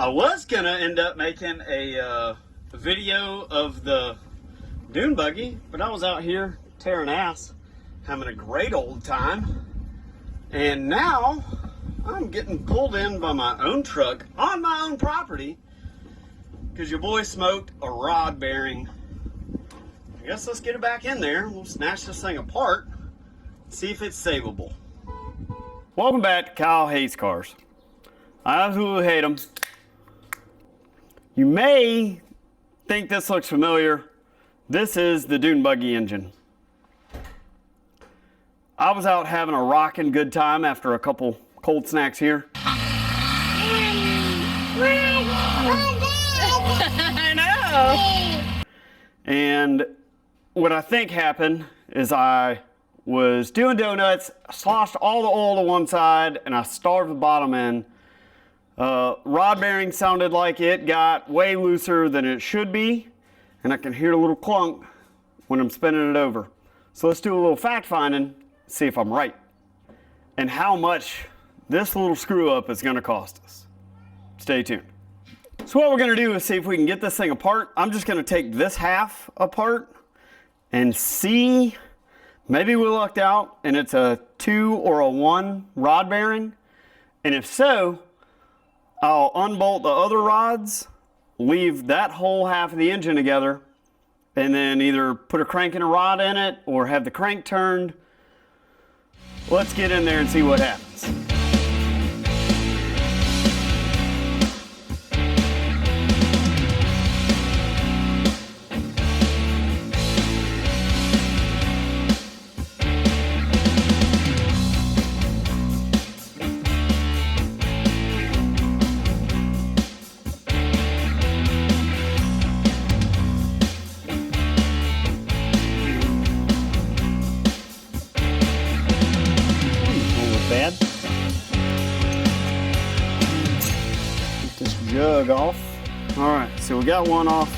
I was gonna end up making a video of the Dune buggy, but I was out here tearing ass, having a great old time, and now I'm getting pulled in by my own truck on my own property because your boy smoked a rod bearing. I guess let's get it back in there. We'll snatch this thing apart, see if it's savable. Welcome back to Kyle Hates Cars. I absolutely hate them. You may think this looks familiar. This is the Dune buggy engine. I was out having a rockin' good time after a couple cold snacks here. I know. And what I think happened is I was doing donuts, sloshed all the oil to one side, and I starved the bottom end. Rod bearing sounded like it got way looser than it should be, and I can hear a little clunk when I'm spinning it over. So let's do a little fact finding, see if I'm right, and how much this little screw up is gonna cost us. Stay tuned. So what we're gonna do is see if we can get this thing apart. I'm just gonna take this half apart and see, maybe we lucked out and it's a 2 or a 1 rod bearing, and if so, I'll unbolt the other rods, leave that whole half of the engine together, and then either put a crank and a rod in it or have the crank turned. Let's get in there and see what happens. Bad. Get this jug off. All right, so we got one off.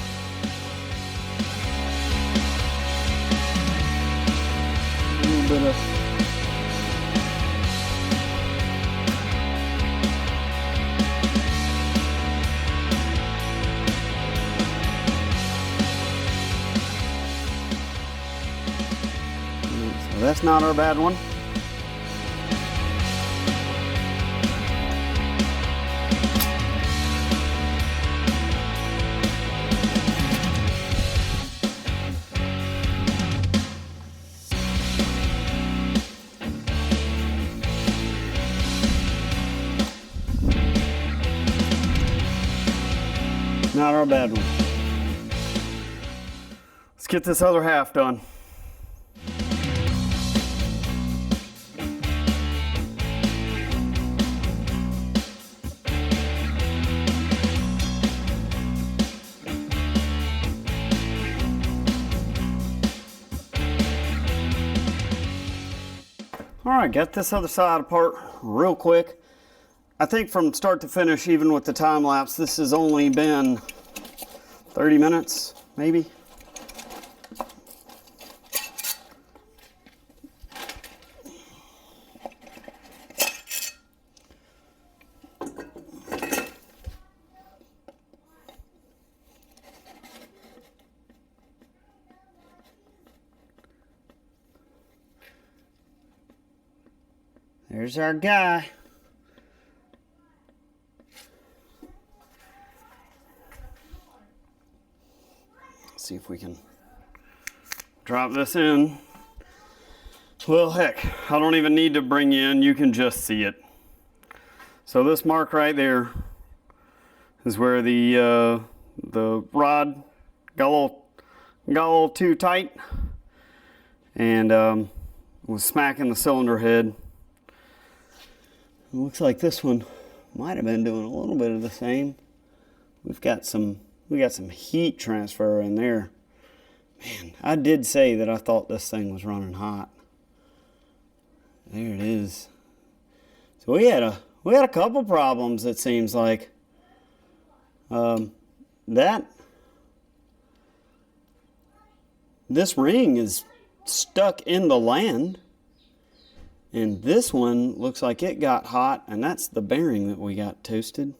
A little bit of so that's not our bad one. Not our bad one. Let's get this other half done. All right, got this other side apart real quick. I think from start to finish, even with the time lapse, this has only been 30 minutes, maybe. There's our guy. See if we can drop this in. Well, heck, I don't even need to bring you in. You can just see it. So this mark right there is where the rod got a little too tight and was smacking the cylinder head. It looks like this one might have been doing a little bit of the same. We got some heat transfer in there. Man, I did say that I thought this thing was running hot. There it is. So we had a couple problems, it seems like. This ring is stuck in the land, and this one looks like it got hot, and that's the bearing that we got toasted.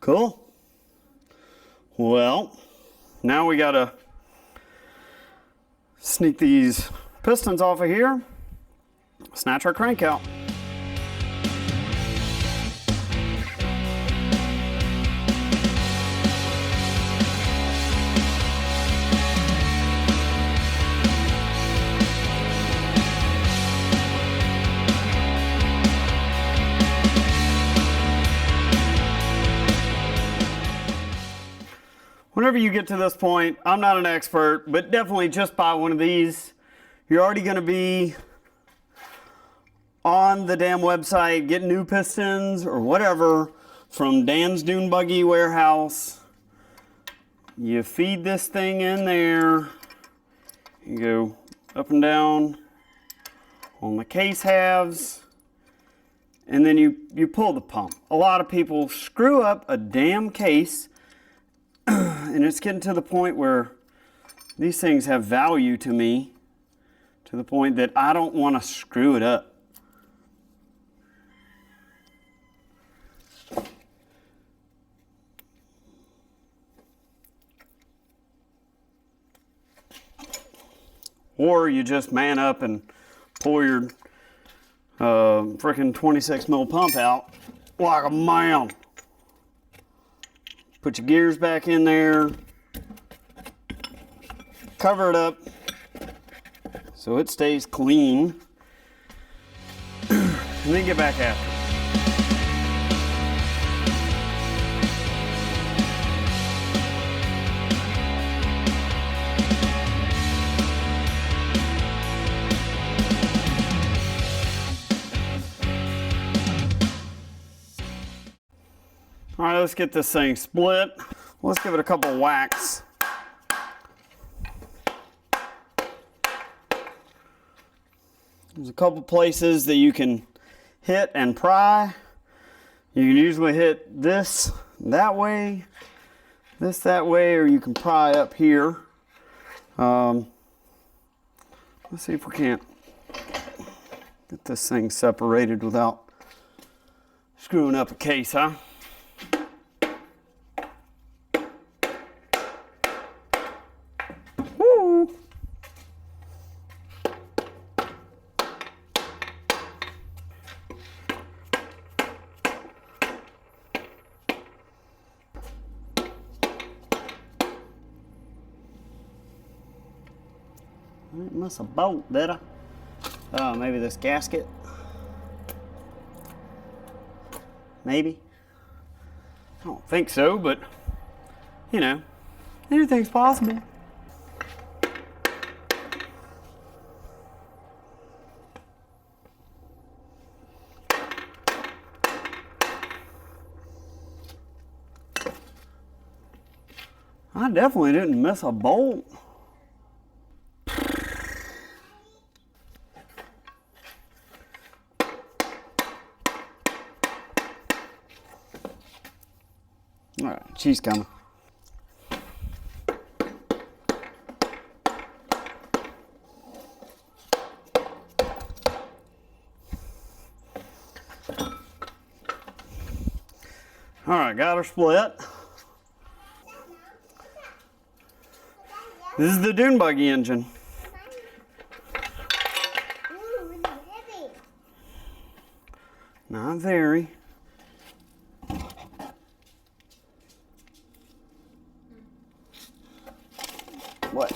Cool. Well, now we gotta sneak these pistons off of here, snatch our crank out. Whenever you get to this point, I'm not an expert, but definitely just buy one of these. You're already going to be on the damn website, get new pistons or whatever from Dan's Dune Buggy warehouse. You feed this thing in there. You go up and down on the case halves, and then you pull the pump. A lot of people screw up a damn case. And it's getting to the point where these things have value to me, to the point that I don't want to screw it up. Or you just man up and pull your frickin' 26 mil pump out like a man. Put your gears back in there, cover it up so it stays clean, and then get back after it. All right, let's get this thing split. Let's give it a couple whacks. There's a couple places that you can hit and pry. You can usually hit this that way, this that way, or you can pry up here. Let's see if we can't get this thing separated without screwing up a case, huh? I didn't miss a bolt, did I? Oh, maybe this gasket. Maybe. I don't think so, but you know, anything's possible. I definitely didn't miss a bolt. All right, she's coming. All right, got her split. This is the Dune Buggy engine. Not very. What?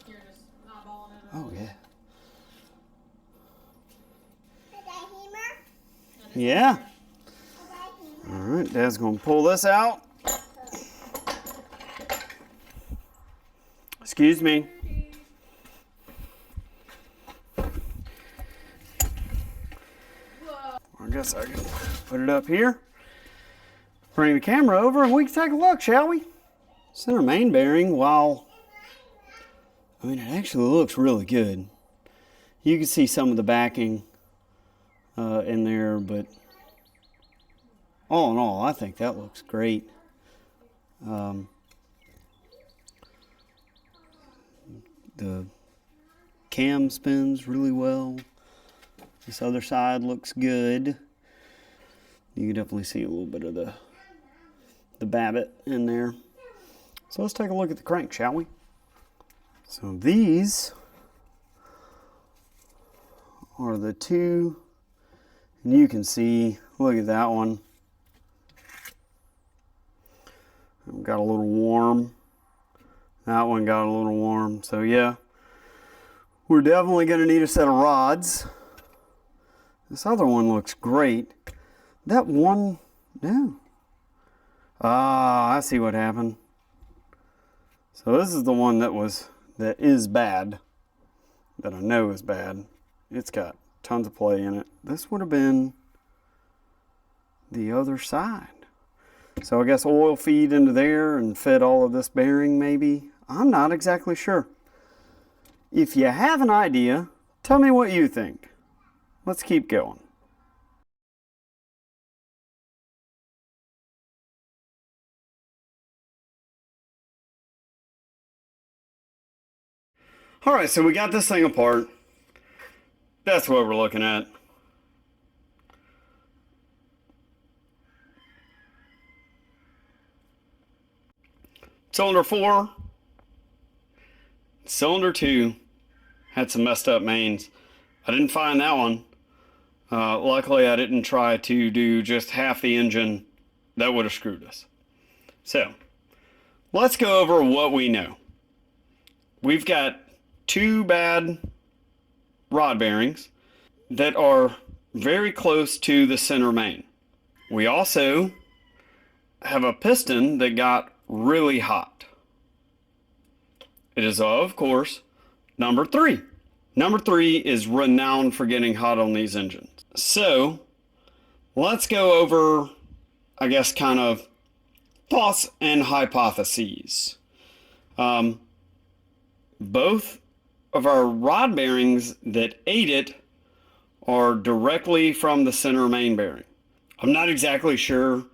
You're just eyeballing it. Oh, yeah. Yeah. All right, Dad's gonna pull this out. Excuse me. I guess I can put it up here. Bring the camera over and we can take a look, shall we? Center main bearing, while I mean, it actually looks really good. You can see some of the backing in there, but all in all, I think that looks great. The cam spins really well. This other side looks good. You can definitely see a little bit of the the Babbitt in there. So let's take a look at the crank, shall we? So these are the two, and you can see, look at that one. Got a little warm. That one got a little warm. So yeah, we're definitely going to need a set of rods. This other one looks great. That one, no. Ah, I see what happened. So this is the one that is bad, that I know is bad. It's got tons of play in it. This would have been the other side. So I guess oil feed into there and fed all of this bearing maybe. I'm not exactly sure. If you have an idea, tell me what you think. Let's keep going. All right, so we got this thing apart. That's what we're looking at. Cylinder 4, cylinder 2 had some messed up mains. I didn't find that one. Luckily, I didn't try to do just half the engine. That would have screwed us. So, let's go over what we know. We've got 2 bad rod bearings that are very close to the center main. We also have a piston that got really hot. It is, of course, number 3. Number 3 is renowned for getting hot on these engines. So let's go over, I guess, kind of thoughts and hypotheses. Both of our rod bearings that ate it are directly from the center main bearing. I'm not exactly sure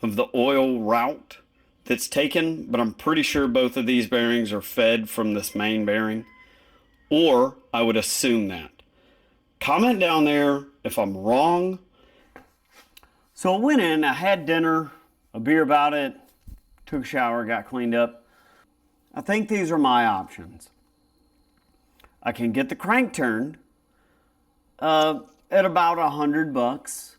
of the oil route that's taken, but I'm pretty sure both of these bearings are fed from this main bearing, or I would assume that. Comment down there if I'm wrong. So I went in, I had dinner, a beer about it, took a shower, got cleaned up. I think these are my options. I can get the crank turned at about $100,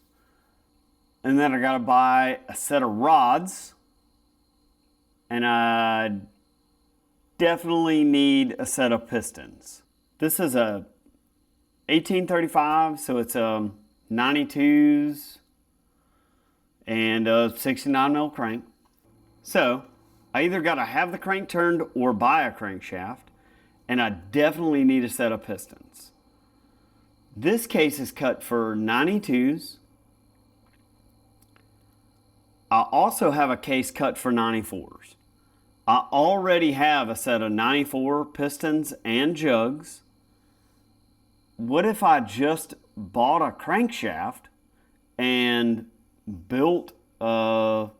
and then I gotta buy a set of rods, and I definitely need a set of pistons. This is a 1835, so it's a 92s and a 69 mil crank. So I either gotta have the crank turned or buy a crankshaft, and I definitely need a set of pistons. This case is cut for 92s. I also have a case cut for 94s. I already have a set of 94 pistons and jugs. What if I just bought a crankshaft and built a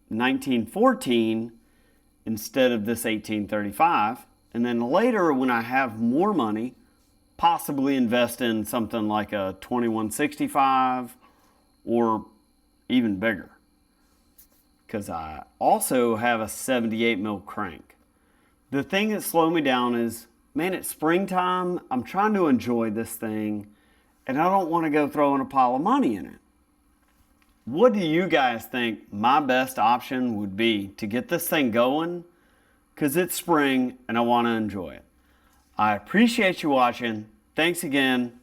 1914 instead of this 1835, and then later when I have more money, possibly invest in something like a 2165 or even bigger, because I also have a 78 mil crank. The thing that slowed me down is, man, it's springtime, I'm trying to enjoy this thing, and I don't want to go throwing a pile of money in it. What do you guys think my best option would be to get this thing going? Because it's spring and I want to enjoy it. I appreciate you watching. Thanks again.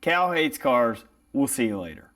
Cal hates cars. We'll see you later.